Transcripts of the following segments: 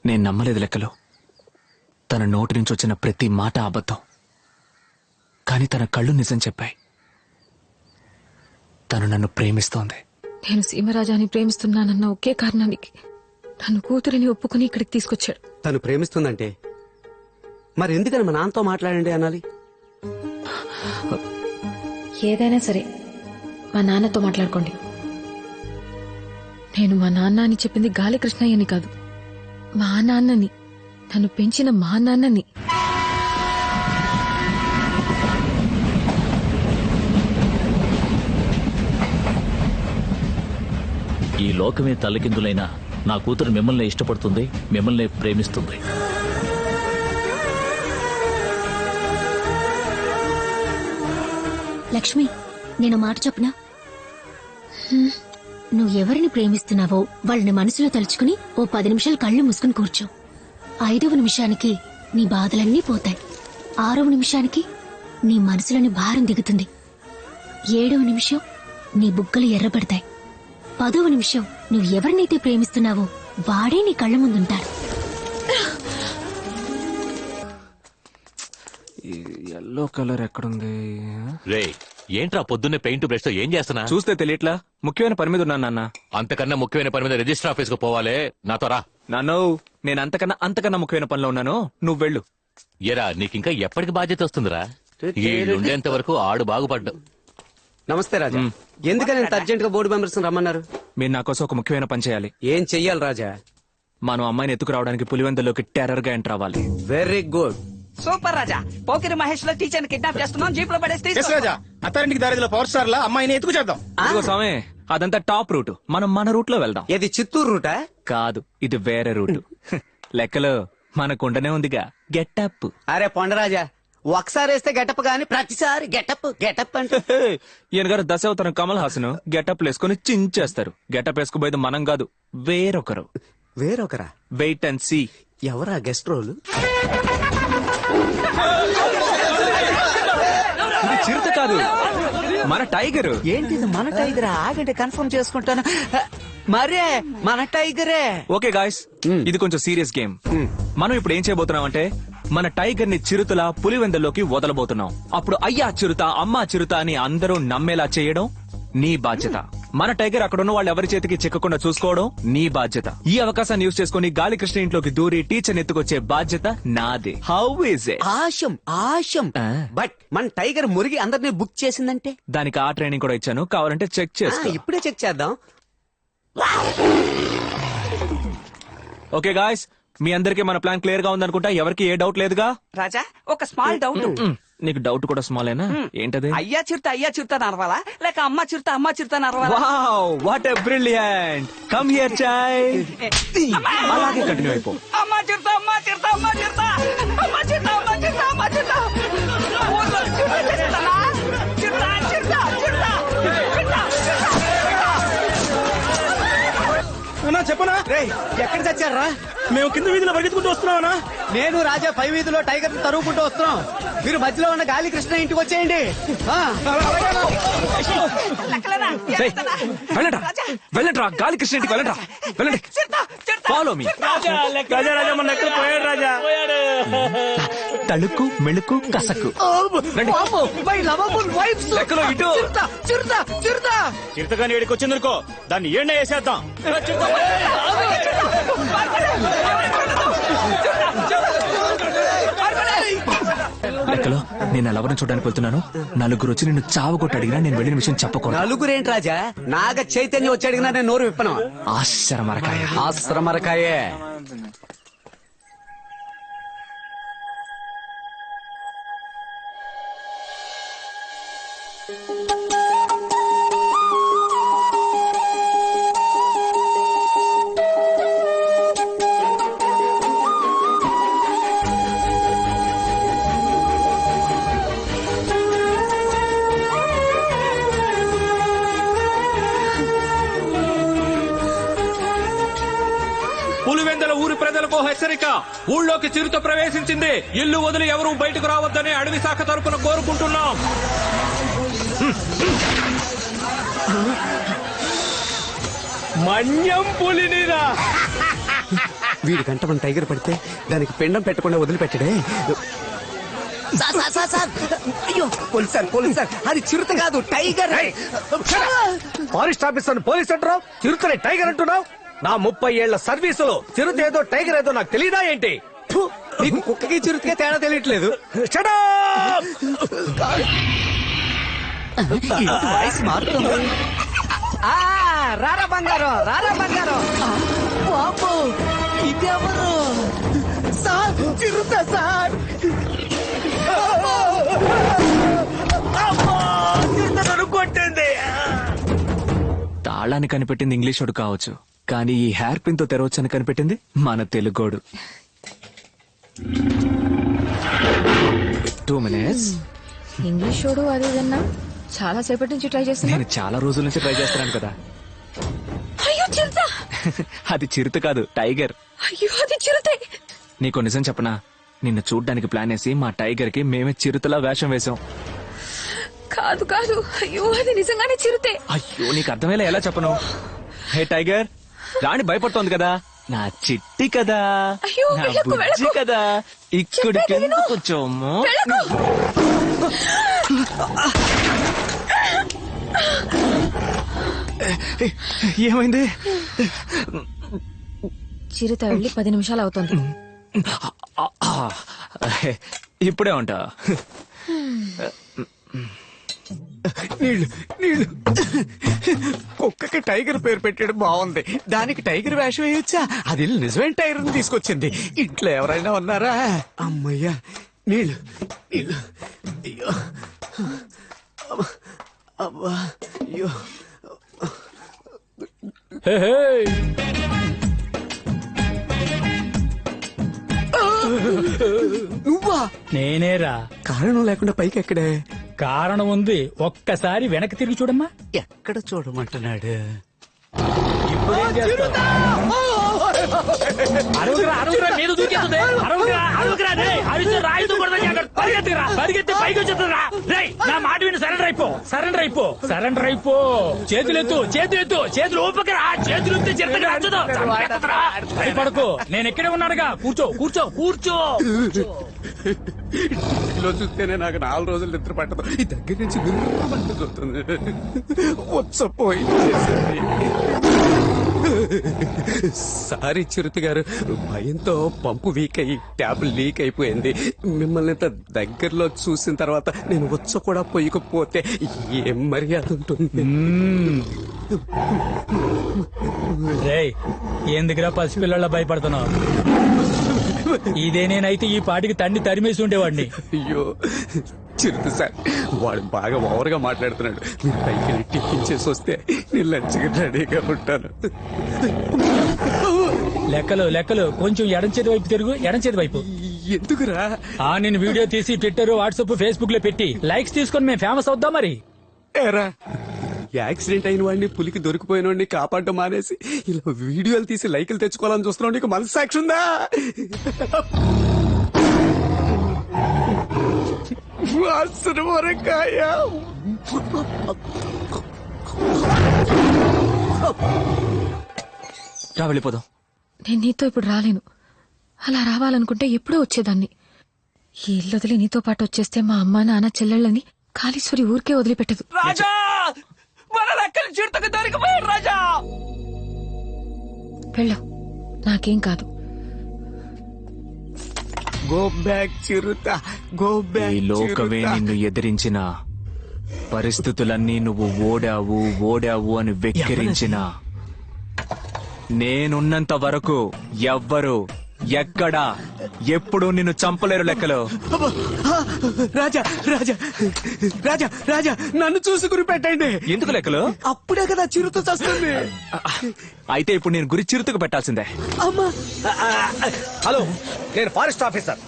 నేను నమ్మలేదు లెక్కలో. తన నోటి నుంచి వచ్చిన ప్రతి మాట అబద్ధం, కానీ తన కళ్ళు నిజం చెప్పాయి. తను నన్ను ప్రేమిస్తోంది. నేను సీమరాజాని ప్రేమిస్తున్నానన్న ఒకే కారణానికి తను కూతురిని ఒప్పుకుని ఇక్కడికి తీసుకొచ్చాడు. తను ప్రేమిస్తుందంటే మరి ఎందుకని మా నాన్నతో మాట్లాడండి అనాలి? ఏదైనా సరే మా నాన్నతో మాట్లాడుకోండి. నేను మా నాన్న అని చెప్పింది గాలి కృష్ణయ్యని కాదు, మా నాన్నని, నన్ను పెంచిన మా నాన్నని. ఈ లోకమే తల్లకిందులైనా నా కూతురు మిమ్మల్ని ఇష్టపడుతుంది, మిమ్మల్ని ప్రేమిస్తుంది. లక్ష్మి, నేను మాట చెప్పనా? నువ్వెవరిని ప్రేమిస్తున్నావో వాళ్ళని మనసులో తలుచుకుని ఓ 10 నిమిషాలు కళ్ళు మూసుకుని కూర్చో. 5వ నిమిషానికి నీ బాధలన్నీ పోతాయి. 6వ నిమిషానికి నీ మనసులోని భారం దిగుతుంది. 7వ నిమిషం నీ బుగ్గలు ఎర్రబడతాయి. 10వ నిమిషం నువ్వు ఎవరినైతే ప్రేమిస్తున్నావో వాడే నీ కళ్ళ ముందుంటారు. ఎల్లో కలర్ ఎక్కడుంది? రే, ఏంట్రా పొద్దున్నే పెయింట్ బ్రష్ తో ఏం చేస్తున్నా? చూస్తే తెలియట్లా, ముఖ్యమైన పని మీద ఉన్నాను నాన్న. అంతకన్నా ముఖ్యమైన పని మీద రిజిస్టర్ ఆఫీస్ కు పోవాలే, నాతో రా. నాన్నో, నేను అంతకన్నా ముఖ్యమైన పనిలో ఉన్నాను, నువ్వు వెళ్ళు. ఎరా, నీకింకా ఎప్పటికి బాధ్యత వస్తుందిరా? ఉండేంత వరకు ఆడు బాగుపడ్డావు. నమస్తే రాజా. ఎందుకని ఇంత అర్జెంట్ గా బోర్డు మెంబర్స్ రమ్మన్నారు? మీరు నా కోసం ఒక ముఖ్యమైన పని చేయాలి. ఏం చెయ్యాలి రాజా? మనం అమ్మాయిని ఎత్తుకురావడానికి పులివెందులోకి టెర్రర్ గా ఎంటర్ అవ్వాలి. Very good. సూపర్ రాజా. పోకిరి మహేష్ లో టీచర్ ని కిడ్నాప్ చేస్తున్నాం, జీప్ లో పడేసి రాజా. అత్తారింటికి దారిలో పవర్ స్టార్ లా అమ్మాయిని ఎత్తుకు చేద్దాం. ఇదిగో స్వామి, అదంతా టాప్ రూట్, మనం మన రూట్ లో వెళ్దాం. ఇది చిత్తూరు రూటా? కాదు, ఇది వేరే రూట్. లెక్కలో మనకుండనే ఉందిగా గెటప్. అరే పొండరాజా, ఒకసారి వేస్తే గెటప్ గాని ప్రతిసారి గెటప్ గెటప్ అంటే ఈయన గారు దశావతారం కమల్ హాసన్ గెటప్ వేసుకుని చించేస్తారు. గెటప్ వేసుకుపోయేది మనం కాదు, వేరొకరు. వేరొకరా? Wait and see. ఎవరా గెస్ట్ రోల్? ఇది చిరుత కాదు, మన టైగర్. ఏంటిది మన టైగర్? ఆగండి, కన్ఫర్మ్ చేసుకుంటాను. మరే మన టైగరే. ఓకే గాయ్స్, ఇది కొంచెం సీరియస్ గేమ్. మనం ఇప్పుడు ఏం చేయబోతున్నాం అంటే మన టైగర్ ని చిరుతల పులివెందల్లోకి వదలబోతున్నాం. అప్పుడు అయ్యా చిరుత, అమ్మా చిరుత అని అందరూ నమ్మేలా చేయడం నీ బాధ్యత. మన టైగర్ అక్కడ ఉన్న వాళ్ళు ఎవరి చేతికి చిక్కకుండా చూసుకోవడం నీ బాధ్యత. ఈ అవకాశాన్ని యూజ్ చేసుకుని గాలి కృష్ణ ఇంట్లోకి దూరి టీచర్ ఎత్తుకొచ్చే బాధ్యత నాదే. How is it? Awesome awesome. But మన టైగర్ మురిగి అందరినీ బుక్ చేసిందంటే దానికి ఆ ట్రైనింగ్ కూడా ఇచ్చాను, కావాలంటే చెక్ చేసుకో. ఇప్పుడే చెక్ చేద్దాం. ఓకే గాయ్స్, మీ అందరికీ మన ప్లాన్ క్లియర్ గా ఉందనుకుంటా. ఎవరికి ఏ డౌట్ లేదుగా? రాజా, ఒక స్మాల్ డౌట్. నీకు డౌట్ కూడా స్మాలేనా? ఏంటది? అయ్యా చిరుత నరవాలా లేక అమ్మ చిరుత నరవాలా? Wow, what a brilliant. Come here child. అలాగే కంటిన్యూ అయిపో. అమ్మ చిరుత ఊర్లో చిరుత చేస్తానా? చిరుత. అన్నా చెప్పనా? ఎక్కడ చచ్చారా? మేము కింద వీధిలో పరిగెత్తుకుంటూ వస్తున్నామన్నా. నేను రాజా పై వీధిలో టైగర్ తరువుకుంటూ వస్తున్నాం. మీరు మధ్యలో ఉన్న గాలి కృష్ణ ఇంటికి వచ్చేయండి. వెళ్ళండ్రా, గాలి కృష్ణ ఇంటికి వెళ్ళండి. Follow me. రాజా మన ఎక్కడ పోయాడు రాజా? తళుకు మెళుకు కసకు. లెక్కలో ఇటు. చిరుతగాని ఏడికి వచ్చిందనుకో, దాన్ని ఏండ వేసేద్దాం. లెక్కలో నేను ఎవరిని చూడడానికి వెళ్తున్నాను. నలుగురు వచ్చి నిన్ను చావగొట్టి అడిగినా నేను వెళ్ళిన విషయం చెప్పకూడదు. నలుగురేంటి రాజా? నాగ చైతన్యం వచ్చి అడిగినా నేను నోరు విప్పను. ఆశ్రమరకాయే. పులివెందుల ఊరి ప్రజలకు హెచ్చరిక. ఊళ్ళోకి చిరుత ప్రవేశించింది. ఇల్లు వదిలి ఎవరూ బయటకు రావద్దని అడవి శాఖ తరపున కోరుకుంటున్నాం. మన్యం పులినిరా. వీడి గంట మన టైగర్ పడితే దానికి పిండం పెట్టకుండా వదిలిపెట్టడే. సార్, అయ్యో పోలీస్ సార్ అది చిరుత కాదు టైగర్. ఫారెస్ట్ ఆఫీసర్ పోలీస్ అంటున్నావు, చిరుతని టైగర్ అంటున్నావు. నా 30 ఏళ్ల సర్వీసులో చిరుత ఏదో టైగర్ ఏదో నాకు తెలీదా ఏంటి? నీకు కుక్కకి చిరుతకే తేడా తెలియట్లేదు. Shut up! వాయిస్ మారుతుంది. రారా బంగారం, రారా బంగారం. బాబు ఇదెవరు? సార్ చిరుత సార్. కొట్టింది. తాళాన్ని కనిపెట్టింది ఇంగ్లీష్ వాడు కావచ్చు, కానీ ఈ హెయిర్ పిన్ తో తెరవచ్చని కనిపెట్టింది మన తెలుగోడు. 2 minutes. ఇంగ్లీష్ వాడు అది ఇదన్నా చాలా సేపటి నుంచి ట్రై చేస్తున్నా. నేను చాలా రోజుల నుంచి ట్రై చేస్తున్నాను కదా. అయ్యో చిరుత! అది చిరుత కాదు టైగర్. అయ్యో అది చిరుతే! నీకు నిజం చెప్పనా, నిన్ను చూడ్డానికి ప్లాన్ వేసి మా టైగర్ కి మేమే చిరుతలా వేషం వేశాం. కాదు కాదు, అయ్యో అది నిజంగానే చిరుతే. అయ్యో నీకు అర్థమయ్యేలా ఎలా చెప్పను? హే టైగర్, రాణి భయపడుతోంది కదా, నా చిట్టి కదా, అయ్యో, నా వెళ్ళకు, బుజ్జి వెళ్ళకు. కదా, ఇక్కడికి చెప్పేది విను. కూర్చోము. వెళ్ళకు. ఏమైంది? చిరుత వెళ్ళి 10 నిమిషాలు అవుతుంది. ఇప్పుడే ఉంటా. నీళ్ళు కుక్కకి టైగర్ పేరు పెట్టడం బాగుంది. దానికి టైగర్ వేషం వేయొచ్చా? అది నిజమైన టైగర్ తీసుకొచ్చింది. ఇంట్లో ఎవరైనా ఉన్నారా? అమ్మయ్యా నీళ్ళు. అయ్యో అబ్బా, అయ్యో నువ్వా? నేనేరా. కారణం లేకుండా పైకి ఎక్కడే? కారణం ఉంది, ఒక్కసారి వెనక్కి తిరిగి చూడమ్మా. ఎక్కడ చూడమంటున్నాడు? ఇప్పుడేం చేస్తావు? అరవకురా, అరవకురా, మీద దూకేస్తుంది. అరవకురా, అరవకురా, రేయ్, అరిచి రాయితో కొడతా జాగ్రత్త. పరిగెత్తురా, పరిగెత్తి పైకి వచ్చేస్తుందిరా. రేయ్, నా మాట విని సరెండర్ అయిపో, సరెండర్ అయిపో, సరెండర్ అయిపో. చేతులెత్తు, చేతులెత్తు, చేతులు ఊపకరా, చేతులు ఎత్తి చిరతగా నచ్చదు. భయపడకు, నేను ఎక్కడే ఉన్నానుగా. కూర్చో, కూర్చో, కూర్చో. ఇలా చూస్తేనే నాకు 4 రోజులు నిద్ర పట్టదు. ఈ దగ్గర నుంచి చూస్తుంది. వచ్చపోయింది. సారీ చిరుత గారు, భయంతో పంపు వీక్ అయ్యి ట్యాబ్ లీక్ అయిపోయింది. మిమ్మల్ని ఇంత దగ్గరలో చూసిన తర్వాత నేను వచ్చ కూడా పోయకపోతే ఏం మర్యాద ఉంటుంది? రేయ్, ఎందుకురా పసిపిల్లల భయపడుతున్నావు? ఇదే నేనైతే ఈ పాటికి తండ్రి తరిమేసి ఉండేవాడిని. అయ్యో చిరుత సార్, వాడు బాగా ఓవర్గా మాట్లాడుతున్నాడు. మీరు పైకి వెళ్ళి టిఫిన్ చేసి వస్తే నేను లంచ్కి రెడీగా ఉంటాను. లెక్కలు లెక్కలు, కొంచెం ఎడం చేతి వైపు తిరుగు, ఎడం చేతి వైపు. ఎందుకురా? నేను వీడియో తీసి ట్విట్టర్, వాట్సాప్, ఫేస్బుక్ లో పెట్టి లైక్స్ తీసుకొని మేము ఫేమస్ అవుద్దాం. మరి ఏరా, యాక్సిడెంట్ అయిన వాడిని, పులికి దొరికిపోయిన వాడిని కాపాడడం మానేసి ఇలా వీడియోలు తీసి లైకులు తెచ్చుకోవాలని చూస్తున్నావు. నీకు మనసు సాక్షి ఉందా? వాసన వరకాయ. రా వెళ్ళిపోదాం. నేను నీతో ఇప్పుడు రాలేను. అలా రావాలనుకుంటే ఎప్పుడో వచ్చేదాన్ని. ఈ ఇల్లు వదిలి నీతో పాటు వచ్చేస్తే మా అమ్మ, నాన్న, చెల్లెళ్ళని కాళీశ్వరి ఊరికే వదిలిపెట్టదు. రాజా, మన లెక్కలు చిరుతకు దొరికిపోయాడు రాజా. వెళ్ళు, నాకేం కాదు. గో బ్యాక్ చిరుత, గో ఈ బ్యాక్ లోకమే నిన్ను ఎదిరించిన, పరిస్థితులన్నీ నువ్వు ఓడావు ఓడావు అని వెక్కిరించిన, నేనున్నంత వరకు ఎవ్వరు ఎక్కడ ఎప్పుడు నిన్ను చంపలేరు లెక్కలో. రాజా రాజా రాజా రాజా, నన్ను చూసి గురి పెట్టండి. ఎందుకు లెక్కలు? అప్పుడే కదా చిరుత చస్తుంది. అయితే ఇప్పుడు నేను గురి చిరుతకు పెట్టాల్సిందే. అమ్మా, హలో, నేను ఫారెస్ట్ ఆఫీసర్.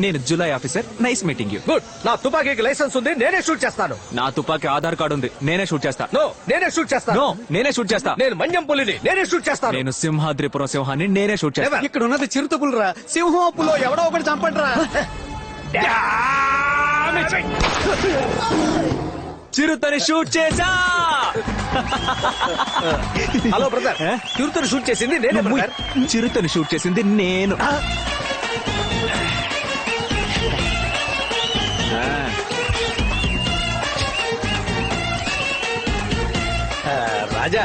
నేను July officer. Nice meeting you. Good. నా తుపాకీకి లైసెన్స్ ఉంది, నేనే షూట్ చేస్తాను. నా తుపాకీ ఆధార్ కార్డు ఉంది, నేనే షూట్ చేస్తా. నో, నేనే షూట్ చేస్తాను. నో, నేనే షూట్ చేస్తా. నేను మన్యం పులిని, నేనే షూట్ చేస్తాను. నేను సింహాద్రిపురం సింహాన్ని, నేనే షూట్ చేస్తా. ఇక్కడ ఉన్నది చిరుత పులిరా. సింహం పులో ఎవడో ఒకటి చంపండి రా. చిరుతని షూట్ చేశా. హలో బ్రదర్, చిరుతను షూట్ చేసింది నేనే బ్రదర్. చిరుతని షూట్ చేసింది నేను. రాజా,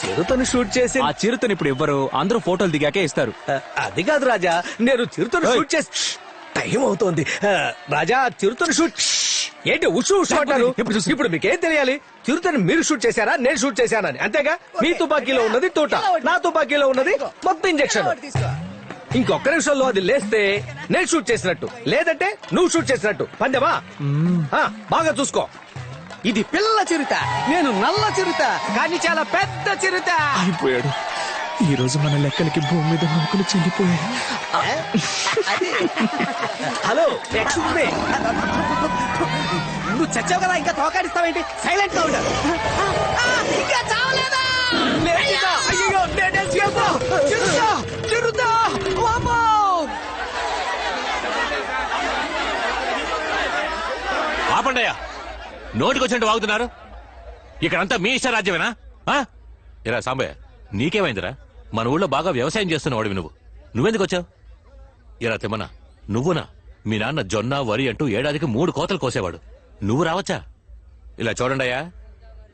చిరుతను షూట్ చేసి ఆ చిరుతని ఇప్పుడు ఇవ్వరు, అందరూ ఫోటోలు దిగాకే ఇస్తారు. అది కాదు రాజా, నేను చిరుతను షూట్ చేసి టైం అవుతోంది. రాజా, చిరుతను షూట్ ఏంటి ఉషు ఉషు అంటారు? ఇప్పుడు మీకేం తెలియాలి? చిరుతను మీరు షూట్ చేశారా, నేను షూట్ చేశానని? అంతేగా. మీ తుపాకీలో ఉన్నది తోట, నా తుపాకీలో ఉన్నది మొత్తం ఇంజెక్షన్. ఇంకొక నిమిషంలో అది లేస్తే నేను షూట్ చేసినట్టు, లేదంటే నువ్వు షూట్ చేసినట్టు. పందెమా? బాగా చూసుకో. ఇది పిల్ల చిరుత, నేను నల్ల చిరుత, కానీ చాలా పెద్ద చిరుత. అయిపోయాడు. ఈ రోజు మన లెక్కలకి భూమి మీద నౌకలు చెల్లిపోయాయి. Hello, excuse me. నువ్వు చచ్చావు కదా, ఇంకా తోకాడిస్తావేంటి? సైలెంట్ గా ఉండు. ఇంకా చావలేదా? అయ్యో, నేనే చిరుత, చిరుత, చిరుత. వామ్మో! ఆపండయ్యా, నోటికొచ్చినట్టు వాగుతున్నారు. ఇక్కడంతా మీ ఇష్ట రాజ్యమేనా? ఇరా సాంబయ్య, నీకేమైందిరా? మన ఊళ్ళో బాగా వ్యవసాయం చేస్తున్నవాడివి నువ్వెందుకు వచ్చావు? ఇరా తిమ్మన, నువ్వునా? మీ నాన్న జొన్న వరి అంటూ ఏడాదికి 3 కోతలు కోసేవాడు, నువ్వు రావచ్చా? ఇలా చూడండియా,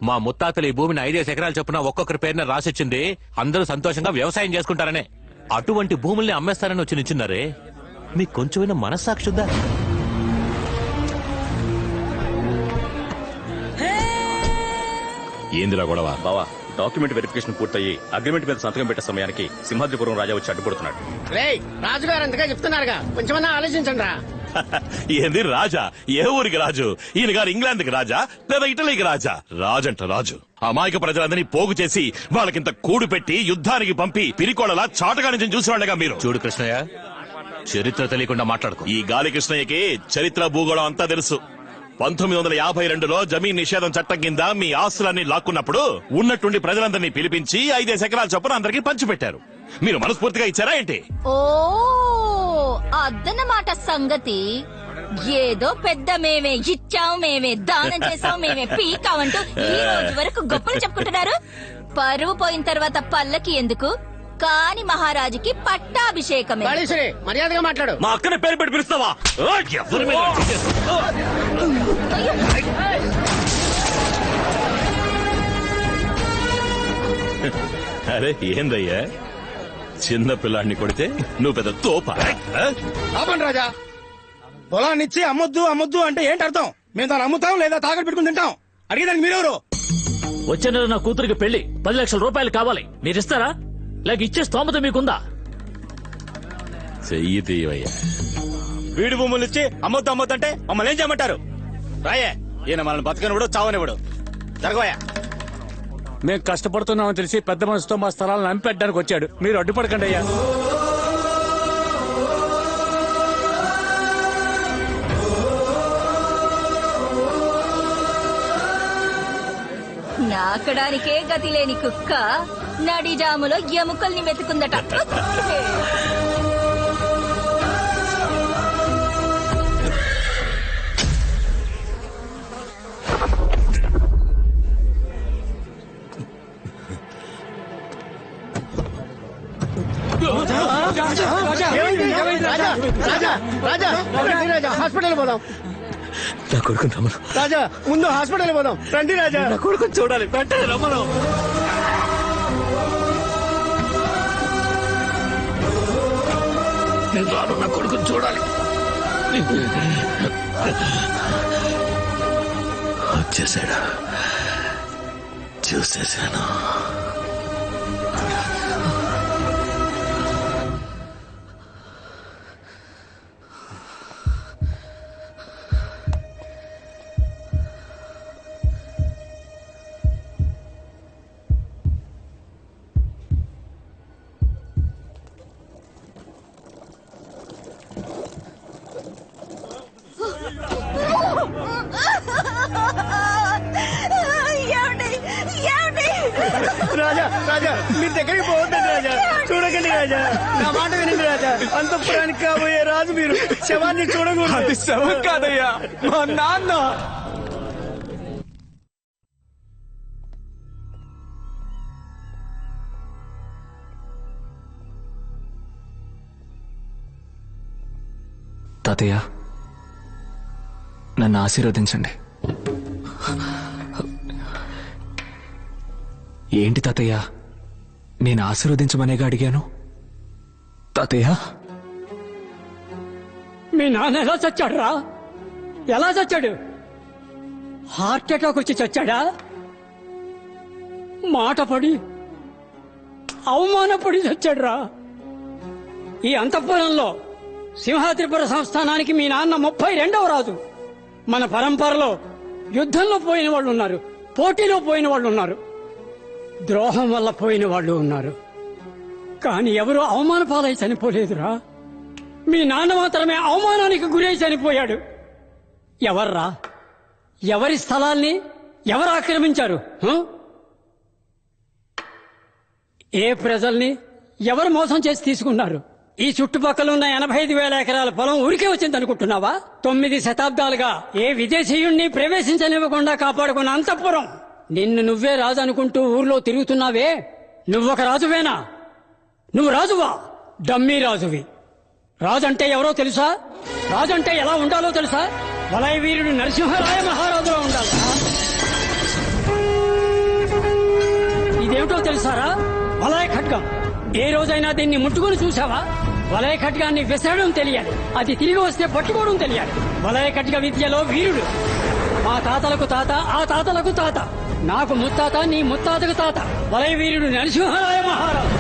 మా ముత్తాతలు ఈ భూమిని 5 ఎకరాలు చొప్పున ఒక్కొక్కరి పేరున రాసిచ్చింది అందరూ సంతోషంగా వ్యవసాయం చేసుకుంటారనే. అటువంటి భూముల్ని అమ్మేస్తారని వచ్చి నిల్చున్నారే, మీకు కొంచెమైనా మనస్సాక్షుద్దా? ఏందిరా గొడవ? బావా, డాక్యుమెంట్ వెరిఫికేషన్ పూర్తయి అగ్రిమెంట్ మీద సంతకం పెట్టే సమయానికి సింహాద్రిపురం రాజా వచ్చి అడ్డుపడుతున్నాడు. రాజుగారు అంతగా చెప్తున్నారుగా, కొంచెమన్నా ఆలోచించండి రా. ఏంది రాజా? ఏ ఊరికి రాజు? ఈయన గారు ఇంగ్లాండ్ కి రాజా లేదా ఇటలీకి రాజా? రాజంట రాజు. అమాయక ప్రజలందరినీ పోగు చేసి వాళ్ళకింత కూడు పెట్టి యుద్ధానికి పంపి పిరికోడలా చాటగా నుంచి చూసేవాళ్ళగా మీరు. చూడు కృష్ణయ్య, చరిత్ర తెలియకుండా మాట్లాడుకో. ఈ గాలి కృష్ణయ్యకి చరిత్ర భూగోళం అంతా తెలుసు. 1952లో జమీన్ నిషేధం చట్టం కింద మీ ఆస్తులన్నీ లాక్కున్నప్పుడు ఉన్నట్టుండి ప్రజలందరినీ పిలిపించి 5 ఎకరాల చొప్పున అందరికీ పంచిపెట్టారు. మీరు మనస్ఫూర్తిగా ఇచ్చారా ఏంటి? ఓ అదన్నమాట సంగతి. ఏదో పెద్ద మేమే ఇచ్చాం, మేమే దానం చేసాం, మేమే పీకామంటూ ఈ రోజు వరకు గొప్పలు చెప్పుకుంటున్నారు. పరువు పోయిన తర్వాత పల్లకి ఎందుకు? కాని మహారాజుకి పట్టాభిషేకమే. మర్యాదగా మాట్లాడు. మా అక్కని పేరు పెట్టి పిలుస్తావా? ఎవరి మీద? అరే ఏందయ్యా, చిన్న పిల్లాడిని కొడితే నువ్వు పెద్ద తోప. ఆపండి రాజా. పొలాన్నిచ్చి అమ్మొద్దు అమ్మొద్దు అంటే ఏంటి అర్థం? మేము దాన్ని అమ్ముతాం లేదా తాకట్టు పెట్టుకుని తింటాం. అడిగేదానికి మీరెవరు? వచ్చే నెల నా కూతురికి పెళ్లి 10 లక్షల రూపాయలు కావాలి, మీరిస్తారా? లేక ఇచ్చే స్తోమత మీకుందా? చెయ్యి తీయవయ్యా. వీడి భూములు ఇచ్చి అమ్మొద్దు అమ్మొద్దు అంటే మమ్మల్ని ఏం చేయమంటారు? రాయే, ఈయన మనల్ని బతకనివ్వడు, చావనివ్వడు. జరగవయ్యా. మేము కష్టపడుతున్నామని తెలిసి పెద్ద మనసుతో మా స్థలాలను అమ్మిపెట్టడానికి వచ్చాడు. మీరు అడ్డుపడకండి అయ్యా. నాకడానికే గతి లేని కుక్క నడిజాములో ఎముకల్ని వెతుకుందట. హాస్పిటల్ పోదాం. నా కొడుకు రమ్మను. రాజా, ముందు హాస్పిటల్ పోదాం. రండి రాజా. నా కొడుకు చూడాలి, వెంటనే రమ్మను. నేను రాను, నా కొడుకు చూడాలి. వచ్చేసాడు, చూసేసాను. రాజా, రాజా, మీ దగ్గరికి పోవద్దండి రాజా. చూడకండి రాజా, నా మాట వినండి రాజా. అంతఃపురానికి కాబోయే రాజు మీరు. శవాన్ని చూడకూడదు. అది శవం కాదయ్యా, మా నాన్న. తాతయ్య నన్ను ఆశీర్వదించండి. ఏంటి తాతయ్య, నేను ఆశీర్వదించమనేగా అడిగాను. తాతయ్య మీ నాన్న ఎలా చచ్చాడు రా? ఎలా చచ్చాడు? హార్ట్ అటాక్ వచ్చి చచ్చాడా? మాట పడి అవమానపడి చచ్చాడు రా. ఈ అంతఃపురంలో సింహాద్రిపుర సంస్థానానికి మీ నాన్న 32వ రాజు. మన పరంపరలో యుద్ధంలో పోయిన వాళ్ళు ఉన్నారు, పోటీలో పోయిన వాళ్ళు ఉన్నారు, ద్రోహం వల్ల పోయిన వాళ్ళు ఉన్నారు. కానీ ఎవరు అవమాన పాలై చనిపోలేదురా. మీ నాన్న మాత్రమే అవమానానికి గురై చనిపోయాడు. ఎవర్రా? ఎవరి స్థలాల్ని ఎవరు ఆక్రమించారు? ఏ ప్రజల్ని ఎవరు మోసం చేసి తీసుకున్నారు? ఈ చుట్టుపక్కల ఉన్న 85,000 ఎకరాల పొలం ఊరికే వచ్చింది అనుకుంటున్నావా? 9 శతాబ్దాలుగా ఏ విదేశీయుణ్ణి ప్రవేశించనివ్వకుండా కాపాడుకున్న అంతఃపురం. నిన్ను నువ్వే రాజు అనుకుంటూ ఊర్లో తిరుగుతున్నావే, నువ్వొక రాజువేనా? నువ్వు రాజువా? డమ్మీ రాజువి. రాజంటే ఎవరో తెలుసా? రాజంటే ఎలా ఉండాలో తెలుసా? వలయ వీరుడు నరసింహరాయ మహారాజులో ఉండాలి. ఇదేమిటో తెలుసారా? వలయ ఖడ్గం. ఏ రోజైనా దీన్ని ముట్టుకుని చూసావా? వలయ ఖడ్గాన్ని విసరడం తెలియాలి, అది తిరిగి వస్తే పట్టుకోవడం తెలియాలి. వలయ ఖడ్గ విద్యలో వీరుడు. మా తాతలకు తాత, ఆ తాతలకు తాత, నాకు ముత్తాత, నీ ముత్తాతకు తాత. వలయ వీరుడు నరసింహరాయ మహారాజు.